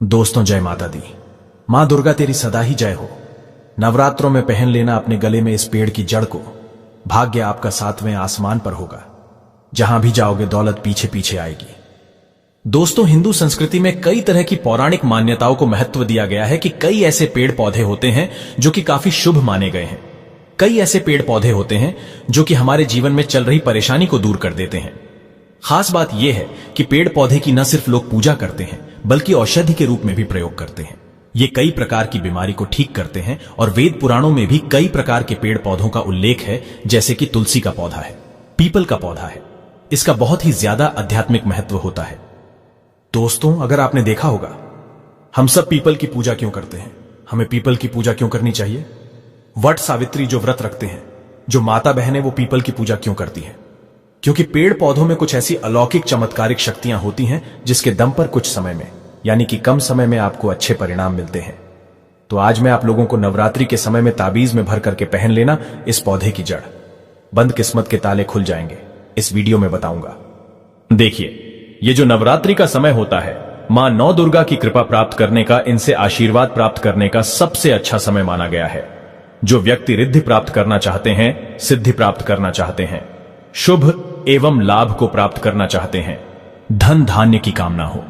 दोस्तों, जय माता दी। मां दुर्गा तेरी सदा ही जय हो। नवरात्रों में पहन लेना अपने गले में इस पेड़ की जड़ को। भाग्य आपका सातवें आसमान पर होगा। जहां भी जाओगे दौलत पीछे पीछे आएगी। दोस्तों, हिंदू संस्कृति में कई तरह की पौराणिक मान्यताओं को महत्व दिया गया है कि कई ऐसे पेड़ पौधे होते हैं जो कि काफी शुभ माने गए हैं। कई ऐसे पेड़ पौधे होते हैं जो कि हमारे जीवन में चल रही परेशानी को दूर कर देते हैं। खास बात यह है कि पेड़ पौधे की न सिर्फ लोग पूजा करते हैं बल्कि औषधि के रूप में भी प्रयोग करते हैं। ये कई प्रकार की बीमारी को ठीक करते हैं और वेद पुराणों में भी कई प्रकार के पेड़ पौधों का उल्लेख है, जैसे कि तुलसी का पौधा है, पीपल का पौधा है। इसका बहुत ही ज्यादा आध्यात्मिक महत्व होता है। दोस्तों, अगर आपने देखा होगा, हम सब पीपल की पूजा क्यों करते हैं? हमें पीपल की पूजा क्यों करनी चाहिए? वट सावित्री जो व्रत रखते हैं, जो माता बहनें, वो पीपल की पूजा क्यों करती हैं? क्योंकि पेड़ पौधों में कुछ ऐसी अलौकिक चमत्कारिक शक्तियां होती हैं जिसके दम पर कुछ समय में, यानी कि कम समय में, आपको अच्छे परिणाम मिलते हैं। तो आज मैं आप लोगों को नवरात्रि के समय में ताबीज में भर करके पहन लेना इस पौधे की जड़। बंद किस्मत के ताले खुल जाएंगे, इस वीडियो में बताऊंगा। देखिए, ये जो नवरात्रि का समय होता है, मां नौ दुर्गा की कृपा प्राप्त करने का, इनसे आशीर्वाद प्राप्त करने का सबसे अच्छा समय माना गया है। जो व्यक्ति रिद्धि प्राप्त करना चाहते हैं, सिद्धि प्राप्त करना चाहते हैं, शुभ एवं लाभ को प्राप्त करना चाहते हैं, धन धान्य की कामना हो,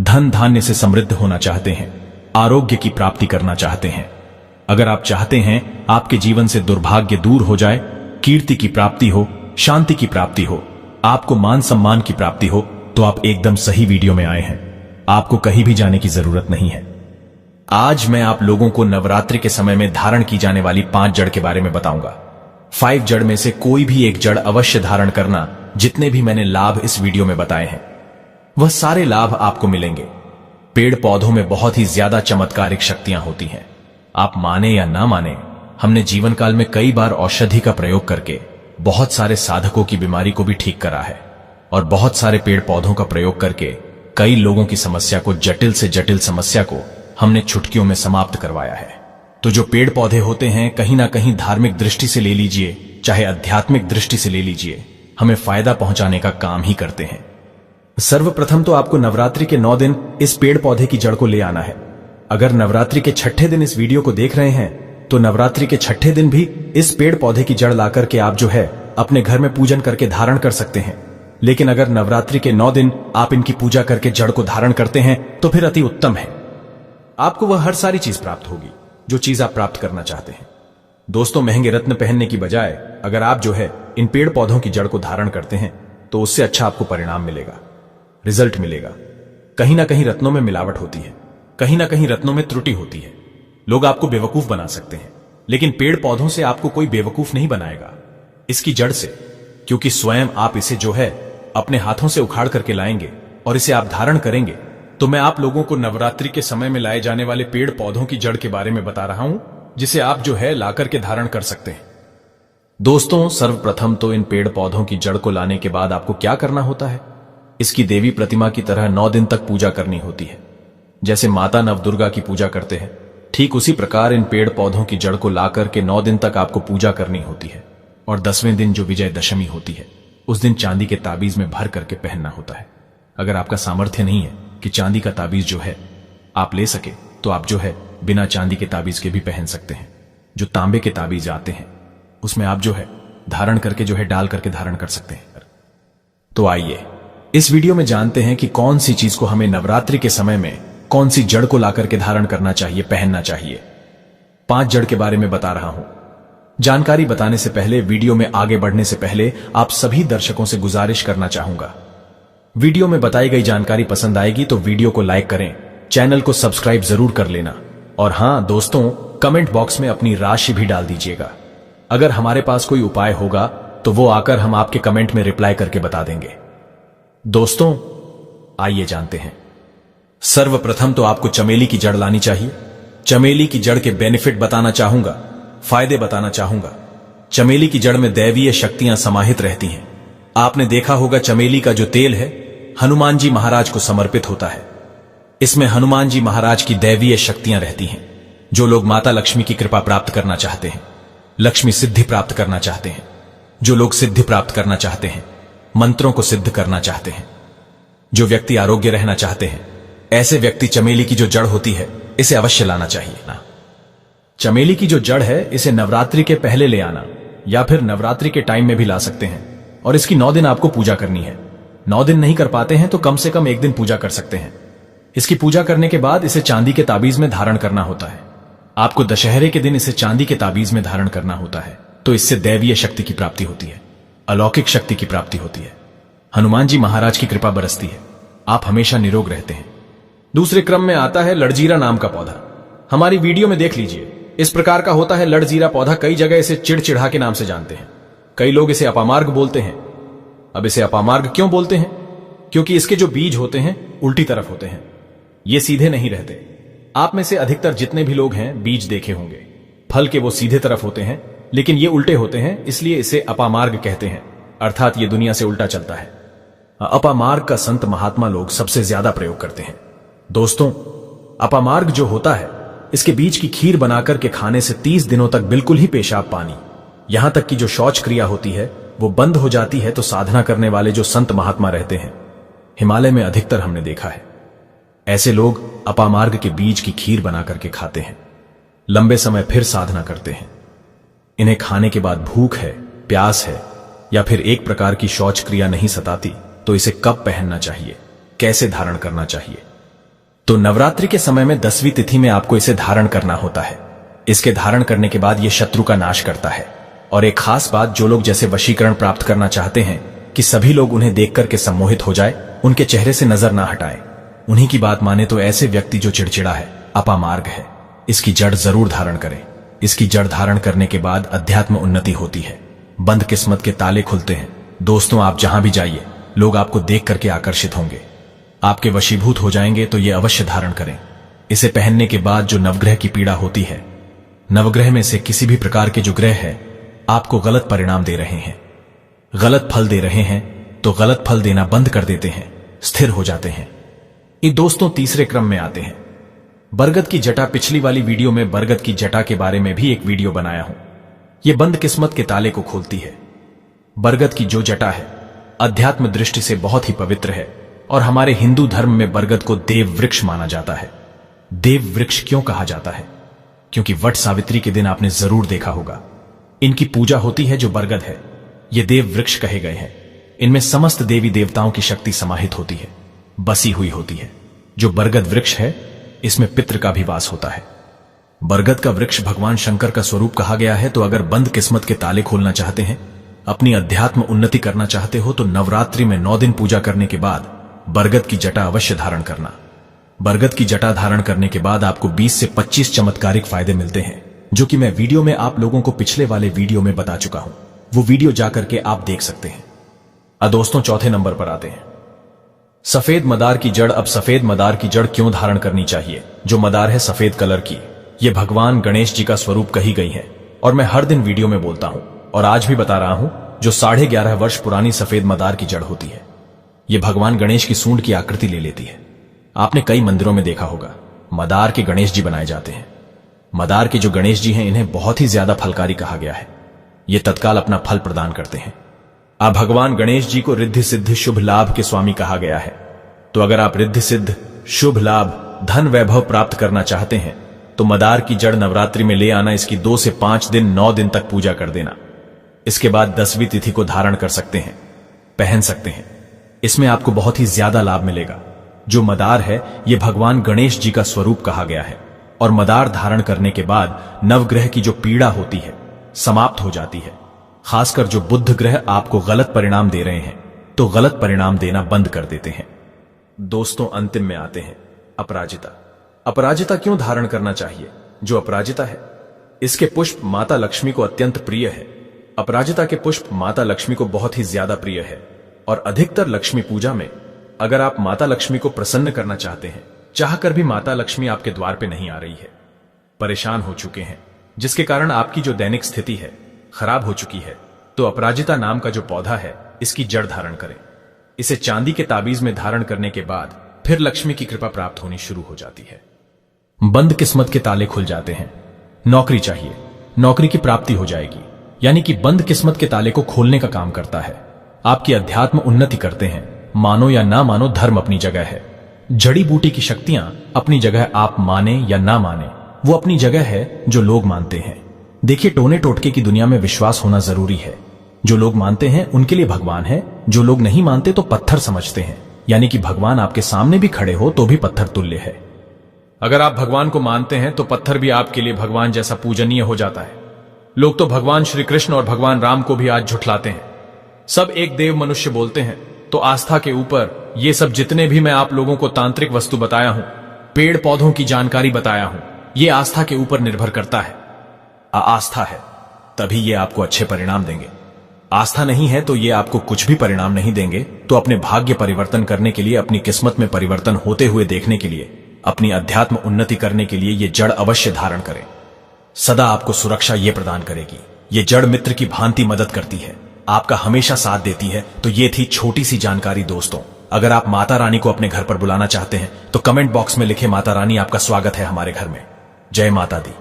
धन धान्य से समृद्ध होना चाहते हैं, आरोग्य की प्राप्ति करना चाहते हैं, अगर आप चाहते हैं आपके जीवन से दुर्भाग्य दूर हो जाए, कीर्ति की प्राप्ति हो, शांति की प्राप्ति हो, आपको मान सम्मान की प्राप्ति हो, तो आप एकदम सही वीडियो में आए हैं। आपको कहीं भी जाने की जरूरत नहीं है। आज मैं आप लोगों को नवरात्रि के समय में धारण की जाने वाली 5 जड़ के बारे में बताऊंगा। 5 जड़ में से कोई भी एक जड़ अवश्य धारण करना। जितने भी मैंने लाभ इस वीडियो में बताए हैं, वह सारे लाभ आपको मिलेंगे। पेड़ पौधों में बहुत ही ज्यादा चमत्कारिक शक्तियां होती हैं। आप माने या ना माने, हमने जीवन काल में कई बार औषधि का प्रयोग करके बहुत सारे साधकों की बीमारी को भी ठीक करा है, और बहुत सारे पेड़ पौधों का प्रयोग करके कई लोगों की समस्या को, जटिल से जटिल समस्या को हमने चुटकियों में समाप्त करवाया है। तो जो पेड़ पौधे होते हैं, कहीं ना कहीं धार्मिक दृष्टि से ले लीजिए, चाहे आध्यात्मिक दृष्टि से ले लीजिए, हमें फायदा पहुंचाने का काम ही करते हैं। सर्वप्रथम तो आपको नवरात्रि के 9 दिन इस पेड़ पौधे की जड़ को ले आना है। अगर नवरात्रि के छठे दिन इस वीडियो को देख रहे हैं, तो नवरात्रि के छठे दिन भी इस पेड़ पौधे की जड़ लाकर के आप जो है अपने घर में पूजन करके धारण कर सकते हैं। लेकिन अगर नवरात्रि के 9 दिन आप इनकी पूजा करके जड़ को धारण करते हैं, तो फिर अति उत्तम है। आपको वह हर सारी चीज प्राप्त होगी जो चीज आप प्राप्त करना चाहते हैं। दोस्तों, महंगे रत्न पहनने की बजाय अगर आप जो है इन पेड़ पौधों की जड़ को धारण करते हैं, तो उससे अच्छा आपको परिणाम मिलेगा, रिजल्ट मिलेगा। कहीं ना कहीं रत्नों में मिलावट होती है, कहीं ना कहीं रत्नों में त्रुटि होती है। लोग आपको बेवकूफ बना सकते हैं, लेकिन पेड़ पौधों से आपको कोई बेवकूफ नहीं बनाएगा, इसकी जड़ से। क्योंकि स्वयं आप इसे जो है अपने हाथों से उखाड़ करके लाएंगे और इसे आप धारण करेंगे। तो मैं आप लोगों को नवरात्रि के समय में लाए जाने वाले पेड़ पौधों की जड़ के बारे में बता रहा हूं, जिसे आप जो है लाकर के धारण कर सकते हैं। दोस्तों, सर्वप्रथम तो इन पेड़ पौधों की जड़ को लाने के बाद आपको क्या करना होता है? इसकी देवी प्रतिमा की तरह 9 दिन तक पूजा करनी होती है। जैसे माता नवदुर्गा की पूजा करते हैं, ठीक उसी प्रकार इन पेड़ पौधों की जड़ को लाकर के 9 दिन तक आपको पूजा करनी होती है। और 10वें दिन जो विजयदशमी होती है, उस दिन चांदी के ताबीज में भर करके पहनना होता है। अगर आपका सामर्थ्य नहीं है कि चांदी का ताबीज जो है आप ले सके, तो आप जो है बिना चांदी के ताबीज के भी पहन सकते हैं। जो तांबे के ताबीज आते हैं, उसमें आप जो है धारण करके जो है डाल करके धारण कर सकते हैं। तो आइए इस वीडियो में जानते हैं कि कौन सी चीज को हमें नवरात्रि के समय में, कौन सी जड़ को लाकर के धारण करना चाहिए, पहनना चाहिए। 5 जड़ के बारे में बता रहा हूं। जानकारी बताने से पहले, वीडियो में आगे बढ़ने से पहले, आप सभी दर्शकों से गुजारिश करना चाहूंगा, वीडियो में बताई गई जानकारी पसंद आएगी तो वीडियो को लाइक करें, चैनल को सब्सक्राइब जरूर कर लेना, और हां दोस्तों, कमेंट बॉक्स में अपनी राशि भी डाल दीजिएगा। अगर हमारे पास कोई उपाय होगा तो वो आकर हम आपके कमेंट में रिप्लाई करके बता देंगे। दोस्तों, आइए जानते हैं। सर्वप्रथम तो आपको चमेली की जड़ लानी चाहिए। चमेली की जड़ के बेनिफिट बताना चाहूंगा, फायदे बताना चाहूंगा। चमेली की जड़ में दैवीय शक्तियां समाहित रहती हैं। आपने देखा होगा, चमेली का जो तेल है हनुमान जी महाराज को समर्पित होता है। इसमें हनुमान जी महाराज की दैवीय शक्तियां रहती हैं। जो लोग माता लक्ष्मी की कृपा प्राप्त करना चाहते हैं, लक्ष्मी सिद्धि प्राप्त करना चाहते हैं, जो लोग सिद्धि प्राप्त करना चाहते हैं, मंत्रों को सिद्ध करना चाहते हैं, जो व्यक्ति आरोग्य रहना चाहते हैं, ऐसे व्यक्ति चमेली की जो जड़ होती है इसे अवश्य लाना चाहिए ना। चमेली की जो जड़ है इसे नवरात्रि के पहले ले आना या फिर नवरात्रि के टाइम में भी ला सकते हैं और इसकी 9 दिन आपको पूजा करनी है। 9 दिन नहीं कर पाते हैं तो कम से कम 1 दिन पूजा कर सकते हैं। इसकी पूजा करने के बाद इसे चांदी के ताबीज में धारण करना होता है। आपको दशहरे के दिन इसे चांदी के ताबीज में धारण करना होता है, तो इससे दैवीय शक्ति की प्राप्ति होती है, अलौकिक शक्ति की प्राप्ति होती है, हनुमान जी महाराज की कृपा बरसती है, आप हमेशा निरोग रहते हैं। दूसरे क्रम में आता है लड़जीरा नाम का पौधा। हमारी वीडियो में देख लीजिए, इस प्रकार का होता है लड़जीरा पौधा। कई जगह इसे चिड़चिड़ा के नाम से जानते हैं। कई लोग इसे अपामार्ग बोलते हैं। अब इसे अपामार्ग क्यों बोलते हैं? क्योंकि इसके जो बीज होते हैं उल्टी तरफ होते हैं, ये सीधे नहीं रहते। आप में से अधिकतर जितने भी लोग हैं बीज देखे होंगे, फल के वो सीधे तरफ होते हैं लेकिन ये उल्टे होते हैं, इसलिए इसे अपामार्ग कहते हैं, अर्थात ये दुनिया से उल्टा चलता है। अपामार्ग का संत महात्मा लोग सबसे ज्यादा प्रयोग करते हैं। दोस्तों, अपामार्ग जो होता है इसके बीज की खीर बनाकर के खाने से 30 दिनों तक बिल्कुल ही पेशाब पानी, यहां तक कि जो शौच क्रिया होती है वो बंद हो जाती है। तो साधना करने वाले जो संत महात्मा रहते हैं, हिमालय में अधिकतर हमने देखा है, ऐसे लोग अपामार्ग के बीज की खीर बना करके खाते हैं, लंबे समय फिर साधना करते हैं। इन्हें खाने के बाद भूख है, प्यास है या फिर एक प्रकार की शौच क्रिया नहीं सताती, तो इसे कब पहनना चाहिए, कैसे धारण करना चाहिए? तो नवरात्रि के समय में 10वीं तिथि में आपको इसे धारण करना होता है। इसके धारण करने के बाद यह शत्रु का नाश करता है। और एक खास बात, जो लोग जैसे वशीकरण प्राप्त करना चाहते हैं कि सभी लोग उन्हें देख करके सम्मोहित हो जाए, उनके चेहरे से नजर ना हटाए, उन्हीं की बात माने तो ऐसे व्यक्ति जो चिड़चिड़ा है, अपामार्ग है, इसकी जड़ जरूर धारण करें। इसकी जड़ धारण करने के बाद अध्यात्म उन्नति होती है, बंद किस्मत के ताले खुलते हैं। दोस्तों, आप जहां भी जाइए लोग आपको देख करके आकर्षित होंगे, आपके वशीभूत हो जाएंगे, तो ये अवश्य धारण करें। इसे पहनने के बाद जो नवग्रह की पीड़ा होती है, नवग्रह में से किसी भी प्रकार के जो ग्रह है आपको गलत परिणाम दे रहे हैं, गलत फल दे रहे हैं, तो गलत फल देना बंद कर देते हैं, स्थिर हो जाते हैं। ये दोस्तों तीसरे क्रम में आते हैं बरगद की जटा। पिछली वाली वीडियो में बरगद की जटा के बारे में भी एक वीडियो बनाया हूं। यह बंद किस्मत के ताले को खोलती है। बरगद की जो जटा है अध्यात्म दृष्टि से बहुत ही पवित्र है और हमारे हिंदू धर्म में बरगद को देव वृक्ष माना जाता है। देव वृक्ष क्यों कहा जाता है? क्योंकि वट सावित्री के दिन आपने जरूर देखा होगा, इनकी पूजा होती है। जो बरगद है ये देव वृक्ष कहे गए हैं। इनमें समस्त देवी देवताओं की शक्ति समाहित होती है, बसी हुई होती है। जो बरगद वृक्ष है इसमें पितृ का भी वास होता है। बरगद का वृक्ष भगवान शंकर का स्वरूप कहा गया है। तो अगर बंद किस्मत के ताले खोलना चाहते हैं, अपनी अध्यात्म उन्नति करना चाहते हो, तो नवरात्रि में 9 दिन पूजा करने के बाद बरगद की जटा अवश्य धारण करना। बरगद की जटा धारण करने के बाद आपको 20 से 25 चमत्कारिक फायदे मिलते हैं, जो कि मैं वीडियो में आप लोगों को पिछले वाले वीडियो में बता चुका हूं। वो वीडियो जाकर के आप देख सकते हैं। दोस्तों, चौथे नंबर पर आते हैं सफेद मदार की जड़। अब सफेद मदार की जड़ क्यों धारण करनी चाहिए? जो मदार है सफेद कलर की, ये भगवान गणेश जी का स्वरूप कही गई है और मैं हर दिन वीडियो में बोलता हूं और आज भी बता रहा हूं। जो 11.5 वर्ष पुरानी सफेद मदार की जड़ होती है, ये भगवान गणेश की सूंड की आकृति ले लेती है। आपने कई मंदिरों में देखा होगा मदार के गणेश जी बनाए जाते हैं। मदार के जो गणेश जी हैं इन्हें बहुत ही ज्यादा फलकारी कहा गया है। ये तत्काल अपना फल प्रदान करते हैं। अब भगवान गणेश जी को रिद्धि सिद्ध शुभ लाभ के स्वामी कहा गया है। तो अगर आप रिद्धि सिद्ध शुभ लाभ धन वैभव प्राप्त करना चाहते हैं तो मदार की जड़ नवरात्रि में ले आना। इसकी 2 से 5 दिन 9 दिन तक पूजा कर देना। इसके बाद 10वीं तिथि को धारण कर सकते हैं, पहन सकते हैं। इसमें आपको बहुत ही ज्यादा लाभ मिलेगा। जो मदार है यह भगवान गणेश जी का स्वरूप कहा गया है और मदार धारण करने के बाद नवग्रह की जो पीड़ा होती है समाप्त हो जाती है। खासकर जो बुध ग्रह आपको गलत परिणाम दे रहे हैं तो गलत परिणाम देना बंद कर देते हैं। दोस्तों, अंतिम में आते हैं अपराजिता। अपराजिता क्यों धारण करना चाहिए? जो अपराजिता है इसके पुष्प माता लक्ष्मी को अत्यंत प्रिय है। अपराजिता के पुष्प माता लक्ष्मी को बहुत ही ज्यादा प्रिय है और अधिकतर लक्ष्मी पूजा में अगर आप माता लक्ष्मी को प्रसन्न करना चाहते हैं, चाहकर भी माता लक्ष्मी आपके द्वार पे नहीं आ रही है, परेशान हो चुके हैं, जिसके कारण आपकी जो दैनिक स्थिति है खराब हो चुकी है, तो अपराजिता नाम का जो पौधा है इसकी जड़ धारण करें। इसे चांदी के ताबीज में धारण करने के बाद फिर लक्ष्मी की कृपा प्राप्त होनी शुरू हो जाती है। बंद किस्मत के ताले खुल जाते हैं। नौकरी चाहिए, नौकरी की प्राप्ति हो जाएगी। यानी कि बंद किस्मत के ताले को खोलने का काम करता है। आपकी अध्यात्म उन्नति करते हैं। मानो या ना मानो, धर्म अपनी जगह है। जड़ी बूटी की शक्तियां अपनी जगह, आप माने या ना माने, वो अपनी जगह है जो लोग मानते हैं। देखिए, टोने टोटके की दुनिया में विश्वास होना जरूरी है। जो लोग मानते हैं उनके लिए भगवान है, जो लोग नहीं मानते तो पत्थर समझते हैं। यानी कि भगवान आपके सामने भी खड़े हो तो भी पत्थर तुल्य है। अगर आप भगवान को मानते हैं तो पत्थर भी आपके लिए भगवान जैसा पूजनीय हो जाता है। लोग तो भगवान श्री कृष्ण और भगवान राम को भी आज झुठलाते हैं। सब एक देव मनुष्य बोलते हैं, तो आस्था के ऊपर ये सब जितने भी मैं आप लोगों को तांत्रिक वस्तु बताया हूं, पेड़ पौधों की जानकारी बताया हूं, ये आस्था के ऊपर निर्भर करता है। आस्था है तभी ये आपको अच्छे परिणाम देंगे। आस्था नहीं है तो ये आपको कुछ भी परिणाम नहीं देंगे। तो अपने भाग्य परिवर्तन करने के लिए, अपनी किस्मत में परिवर्तन होते हुए देखने के लिए, अपनी अध्यात्म उन्नति करने के लिए ये जड़ अवश्य धारण करें। सदा आपको सुरक्षा ये प्रदान करेगी। ये जड़ मित्र की भांति मदद करती है, आपका हमेशा साथ देती है। तो ये थी छोटी सी जानकारी दोस्तों। अगर आप माता रानी को अपने घर पर बुलाना चाहते हैं तो कमेंट बॉक्स में लिखे, माता रानी आपका स्वागत है हमारे घर में। जय माता दी।